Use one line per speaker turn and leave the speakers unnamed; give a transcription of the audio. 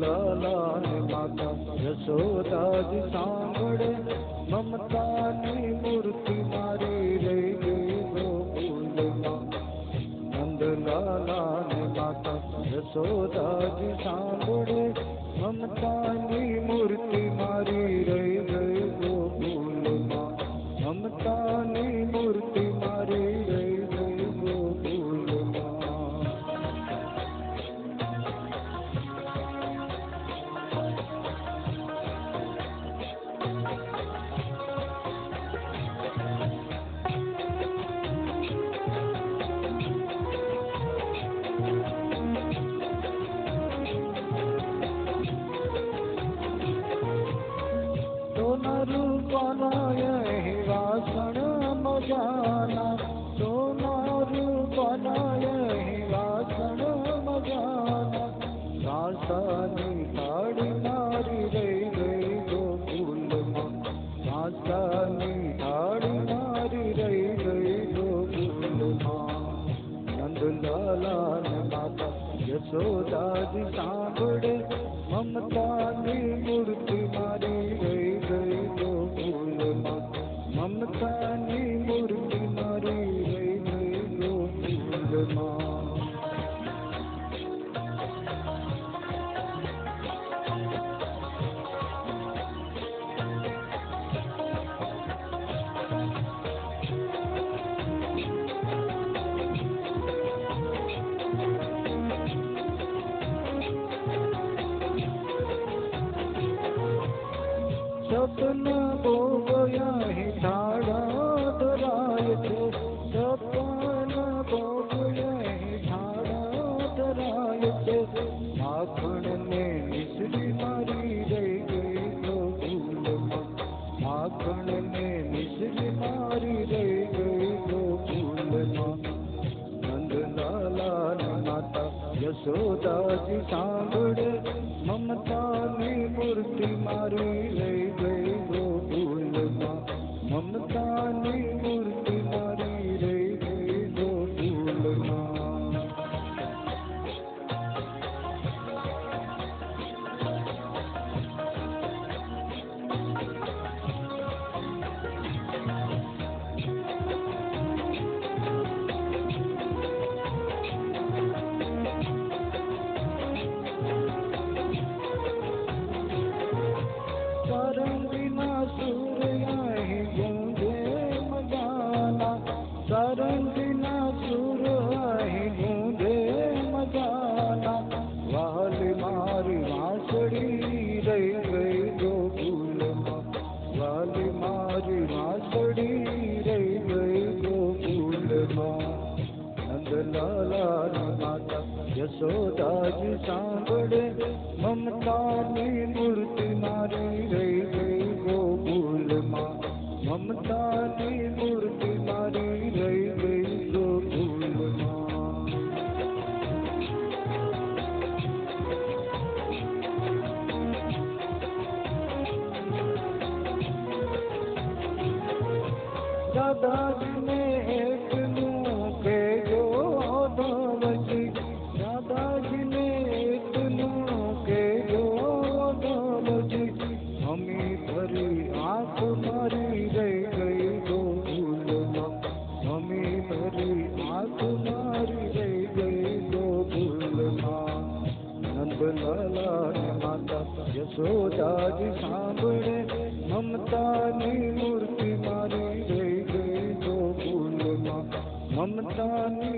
નંદલાલા ને માતા યશોદાજી સાંભળે, મમતાની મૂર્તિ મારી રહી ગઈ ગોકુળમાં. નંદલાલા ને માતા યશોદાજી સાંભળે, મમતાની મૂર્તિ મારી રહી ગઈ ગોકુળમાં. મમતાની મૂર્તિ મારી રહી ગઈ ગોકુળમાં. સોનારૂપનાય વાસણ મજાના, સોનારૂપનાય વાસણ મજાના, કાંસાની થાળી મારી રહી ગઈ ગોકુળમાં. કાંસાની થાળી મારી રહી ગઈ ગોકુળમાં. નંદલાલા ને માતા યશોદાજી સાંભળે, મમતાની મૂર્તિ મારી રહી ગઈ ગોકુળમાં. મમતાની મૂર્તિ મારી રહી ગઈ ગોકુળમાં. સપના ભોગયા ઢાળા ધરાય છે, સપના ભોગયા ઢાળા ધરાય છે, માખણ ને મિશ્રી મારી રહી ગઈ ગોકુળમાં. માખણ ને મિશ્રી મારી રહી ગઈ ગોકુળમાં. નંદલાલા ને માતા યશોદાજી સાંભળે, મમતાની મૂર્તિ મારી રહી ગઈ ગોકુળમાં. મમતાની મૂર્તિ મારી રહી ગઈ ગોકુળમાં. સારંગીના સૂર્યાહી ગુંજે મજાના, સારંગીના સૂર્યાહી ગુંજે મજાના, વહાલી મારી વાંસળી રહી ગઈ ગોકુળમાં. વહાલી મારી વાંસળી રહી ગઈ ગોકુળમાં. નંદલાલા ને માતા યશોદાજી સાંભળે, મમતાની મૂર્તિ મારી રહી ગઈ ગોકુળમાં. મમતાની મૂર્તિ મારી રહી ગઈ ગોકુળમાં. દાદાજીને એકલું કહેજો ધવજી, દાદાજીને એકલું કહેજો ધવજી, અમી ભરી આંખ મારી રહી ગઈ ગોકુળમાં. અમી ભરી આંખ મારી રહી ગઈ ગોકુળમાં. નંદલાલા ને માતા યશોદાજી સાંભળે, મમતાની મૂર્તિ મારી રહી ગઈ ગોકુળમાં. મમતાની